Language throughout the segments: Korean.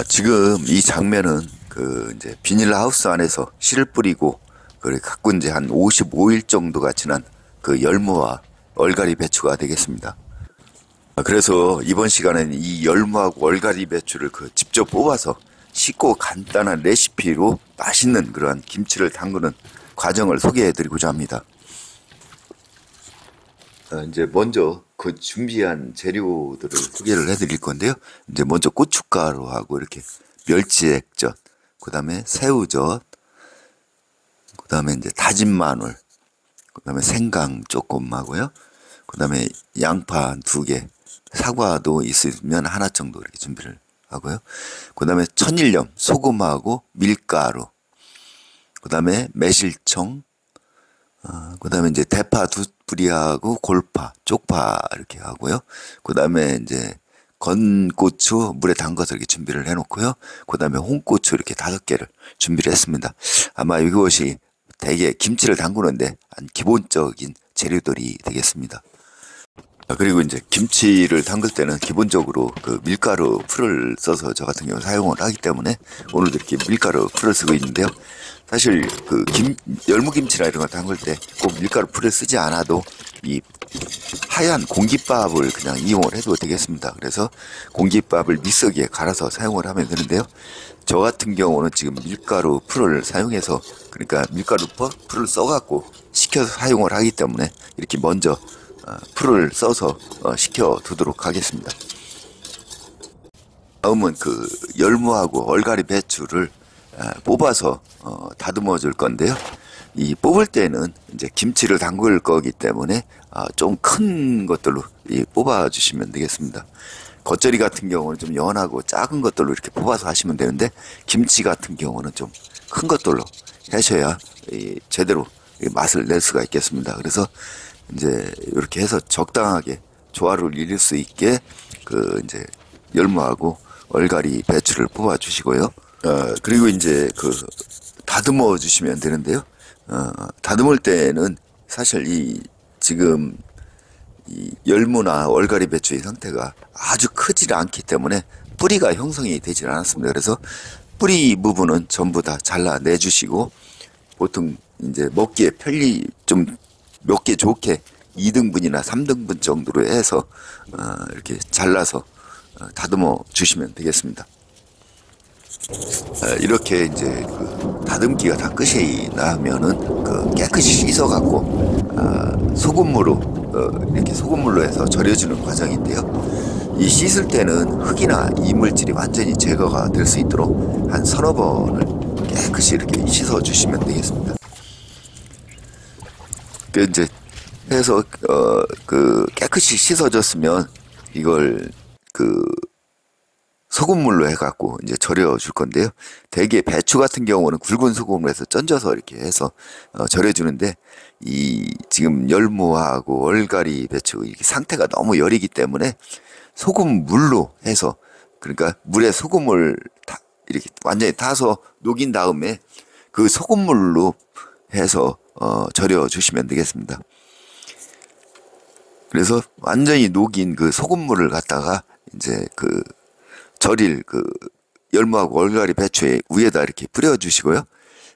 지금 이 장면은 이제 비닐하우스 안에서 씨를 뿌리고 갖고 이제 한 55일 정도가 지난 그 열무와 얼갈이 배추가 되겠습니다. 그래서 이번 시간에는 이 열무하고 얼갈이 배추를 직접 뽑아서 쉽고 간단한 레시피로 맛있는 그러한 김치를 담그는 과정을 소개해 드리고자 합니다. 이제 먼저 그 준비한 재료들을 소개를 해드릴 건데요. 이제 먼저 고춧가루하고 이렇게 멸치액젓, 그 다음에 새우젓, 그 다음에 이제 다진 마늘, 그 다음에 생강 조금 하고요. 그 다음에 양파 두 개, 사과도 있으면 하나 정도 이렇게 준비를 하고요. 그 다음에 천일염, 소금하고 밀가루, 그 다음에 매실청, 그 다음에 이제 대파 두 뿌리하고 골파, 쪽파 이렇게 하고요. 그 다음에 이제 건고추 물에 담가서 이렇게 준비를 해놓고요. 그 다음에 홍고추 이렇게 5개를 준비를 했습니다. 아마 이것이 대개 김치를 담그는데 한 기본적인 재료들이 되겠습니다. 그리고 이제 김치를 담글 때는 기본적으로 그 밀가루 풀을 써서 저 같은 경우 사용을 하기 때문에 오늘도 이렇게 밀가루 풀을 쓰고 있는데요. 사실 열무김치나 이런 거 담글 때 꼭 밀가루 풀을 쓰지 않아도 이 하얀 공깃밥을 그냥 이용을 해도 되겠습니다. 그래서 공깃밥을 믹서기에 갈아서 사용을 하면 되는데요. 저 같은 경우는 지금 밀가루 풀을 사용해서, 그러니까 밀가루 풀을 써갖고 식혀서 사용을 하기 때문에 이렇게 먼저 풀을 써서 식혀 두도록 하겠습니다. 다음은 열무하고 얼갈이 배추를 뽑아서 다듬어 줄 건데요. 이 뽑을 때는 이제 김치를 담글 거기 때문에 좀 큰 것들로 뽑아 주시면 되겠습니다. 겉절이 같은 경우는 좀 연하고 작은 것들로 이렇게 뽑아서 하시면 되는데, 김치 같은 경우는 좀 큰 것들로 하셔야 제대로 맛을 낼 수가 있겠습니다. 그래서 이제 이렇게 해서 적당하게 조화를 이룰 수 있게 이제 열무하고 얼갈이 배추를 뽑아 주시고요. 그리고 이제 다듬어 주시면 되는데요. 다듬을 때는 사실 지금 이 열무나 얼갈이 배추의 상태가 아주 크지 않기 때문에 뿌리가 형성이 되질 않았습니다. 그래서 뿌리 부분은 전부 다 잘라내 주시고, 보통 이제 먹기에 좀 먹기 좋게 2등분이나 3등분 정도로 해서 이렇게 잘라서 다듬어 주시면 되겠습니다. 이렇게 이제 다듬기가 다 끝이 나면은 깨끗이 씻어 갖고 소금물로 이렇게 소금물로 해서 절여주는 과정인데요. 이 씻을 때는 흙이나 이물질이 완전히 제거가 될 수 있도록 한 서너 번을 깨끗이 이렇게 씻어 주시면 되겠습니다. 이제 해서 깨끗이 씻어줬으면 이걸 소금물로 해갖고 이제 절여 줄 건데요. 대개 배추 같은 경우는 굵은 소금으로 해서 쪄져서 이렇게 해서 절여 주는데, 지금 열무하고 얼갈이 배추 이렇게 상태가 너무 여리기 때문에 소금물로 해서, 그러니까 물에 소금을 이렇게 완전히 타서 녹인 다음에 그 소금물로 해서 절여 주시면 되겠습니다. 그래서 완전히 녹인 그 소금물을 갖다가 이제 절일 열무하고 얼갈이 배추에 위에다 이렇게 뿌려 주시고요.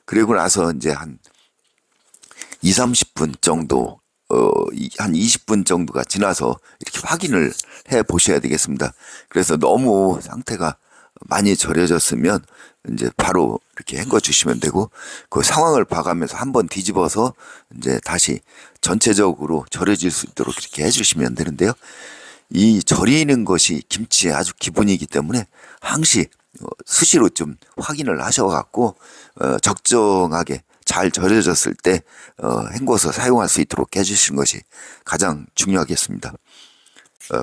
그리고 나서 이제 한 2, 30분 정도, 한 20분 정도가 지나서 이렇게 확인을 해 보셔야 되겠습니다. 그래서 너무 상태가 많이 절여졌으면 이제 바로 이렇게 헹궈 주시면 되고, 그 상황을 봐가면서 한번 뒤집어서 이제 다시 전체적으로 절여질 수 있도록 이렇게 해주시면 되는데요. 이 절이는 것이 김치의 아주 기본이기 때문에 항시 수시로 좀 확인을 하셔갖고 적정하게 잘 절여졌을 때 헹궈서 사용할 수 있도록 해주시는 것이 가장 중요하겠습니다.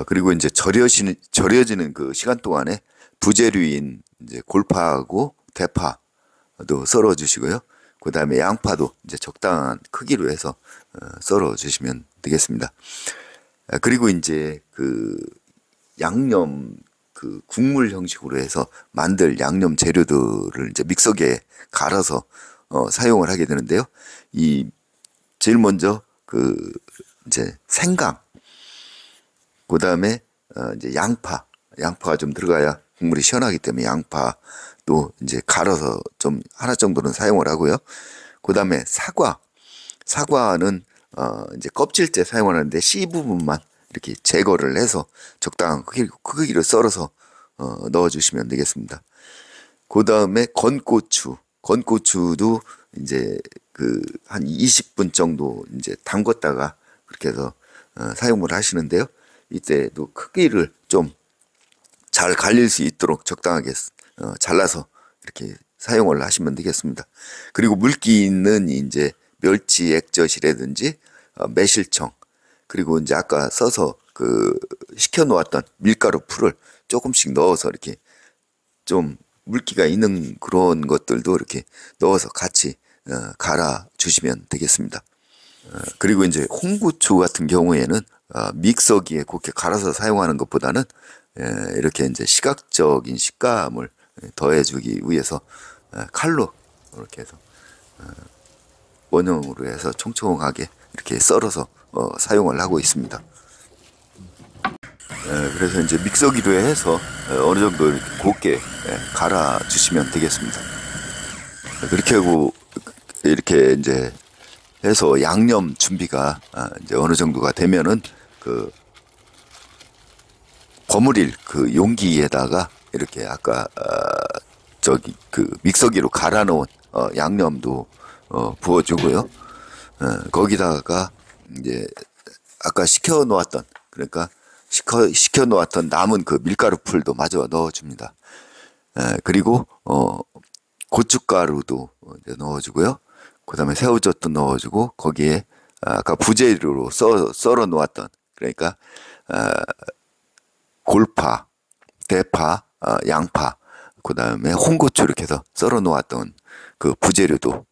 그리고 이제 절여지는 그 시간 동안에 부재료인 이제 골파하고 대파도 썰어 주시고요. 그 다음에 양파도 이제 적당한 크기로 해서 썰어 주시면 되겠습니다. 그리고 이제 양념 국물 형식으로 해서 만들 양념 재료들을 이제 믹서기에 갈아서 사용을 하게 되는데요. 제일 먼저 이제 생강, 그 다음에 이제 양파가 좀 들어가야 국물이 시원하기 때문에 양파도 이제 갈아서 좀 하나 정도는 사용을 하고요. 그 다음에 사과는 이제 껍질째 사용하는데 씨 부분만 이렇게 제거를 해서 적당한 크기로 썰어서 넣어주시면 되겠습니다. 그 다음에 건고추도 이제 그 한 20분 정도 이제 담궜다가 그렇게 해서 사용을 하시는데요. 이때도 크기를 좀 잘 갈릴 수 있도록 적당하게 잘라서 이렇게 사용을 하시면 되겠습니다. 그리고 물기 있는 이제 멸치 액젓이라든지 매실청, 그리고 이제 아까 써서 그 식혀 놓았던 밀가루 풀을 조금씩 넣어서 이렇게 좀 물기가 있는 그런 것들도 이렇게 넣어서 같이 갈아 주시면 되겠습니다. 그리고 이제 홍고추 같은 경우에는 믹서기에 곱게 갈아서 사용하는 것보다는 이렇게 이제 시각적인 식감을 더해주기 위해서 칼로 이렇게 해서 원형으로 해서 총총하게 이렇게 썰어서 사용을 하고 있습니다. 그래서 이제 믹서기로 해서 어느 정도 이렇게 곱게 갈아 주시면 되겠습니다. 그렇게 하고 이렇게 이제 해서 양념 준비가 이제 어느 정도가 되면은 그 버무릴 그 용기에다가 이렇게 아까 저기 그 믹서기로 갈아 놓은 양념도 부어주고요. 거기다가 이제 아까 식혀 놓았던, 그러니까 식혀 놓았던 남은 그 밀가루 풀도 마저 넣어줍니다. 그리고 고춧가루도 이제 넣어주고요. 그 다음에 새우젓도 넣어주고, 거기에 아까 부재료로 썰어 놓았던, 그러니까 골파, 대파, 양파, 그 다음에 홍고추 이렇게 해서 썰어 놓았던 그 부재료도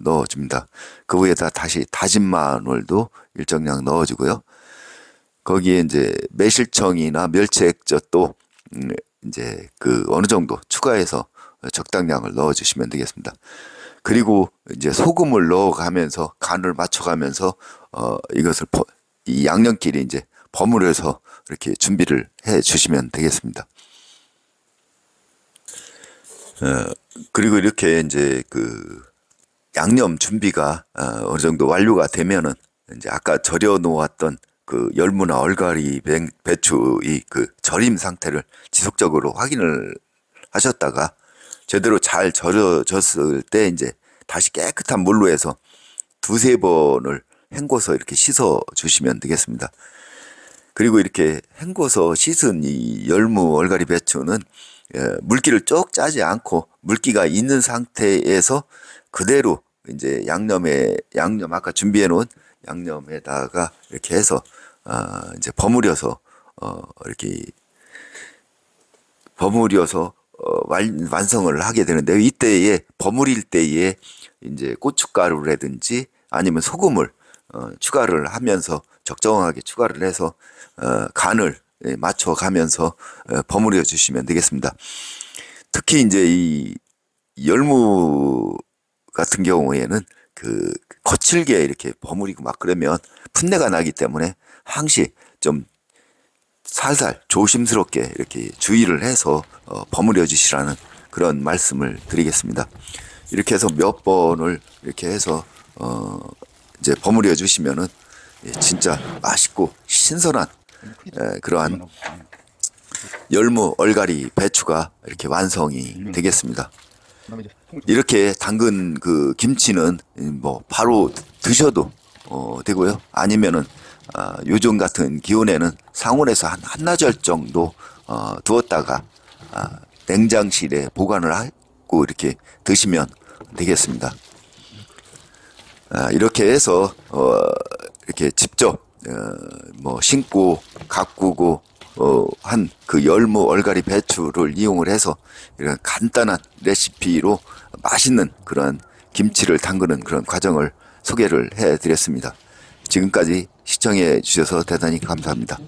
넣어줍니다. 그 위에다 다시 다진 마늘도 일정량 넣어주고요. 거기에 이제 매실청이나 멸치 액젓도 이제 그 어느 정도 추가해서 적당량을 넣어주시면 되겠습니다. 그리고 이제 소금을 넣어가면서 간을 맞춰가면서 이것을 이 양념끼리 이제 버무려서 이렇게 준비를 해 주시면 되겠습니다. 그리고 이렇게 이제 그 양념 준비가 어느 정도 완료가 되면은 이제 아까 절여 놓았던 그 열무나 얼갈이 배추의 그 절임 상태를 지속적으로 확인을 하셨다가 제대로 잘 절여졌을 때 이제 다시 깨끗한 물로 해서 두세 번을 헹궈서 이렇게 씻어 주시면 되겠습니다. 그리고 이렇게 헹궈서 씻은 이 열무 얼갈이 배추는 물기를 쭉 짜지 않고 물기가 있는 상태에서 그대로 이제 양념 아까 준비해 놓은 양념에다가 이렇게 해서 이제 버무려서 완성을 하게 되는데요. 이때에 버무릴 때에 이제 고춧가루라든지 아니면 소금을 추가를 하면서 적정하게 추가를 해서 간을 맞춰가면서 버무려 주시면 되겠습니다. 특히 이제 이 열무 같은 경우에는 그 거칠게 이렇게 버무리고 막 그러면 풋내가 나기 때문에 항시 좀 살살 조심스럽게 이렇게 주의를 해서 버무려 주시라는 그런 말씀을 드리겠습니다. 이렇게 해서 몇 번을 이렇게 해서 이제 버무려 주시면은 진짜 맛있고 신선한 그러한 열무 얼갈이 배추가 이렇게 완성이 되겠습니다. 이렇게 담근 그 김치는 뭐 바로 드셔도 되고요. 아니면은 요즘 같은 기온에는 상온에서 한 한나절 정도 두었다가 냉장실에 보관을 하고 이렇게 드시면 되겠습니다. 이렇게 해서 이렇게 직접 뭐 심고 가꾸고 한 그 열무 얼갈이 배추를 이용을 해서 이런 간단한 레시피로 맛있는 그런 김치를 담그는 그런 과정을 소개를 해 드렸습니다. 지금까지 시청해 주셔서 대단히 감사합니다.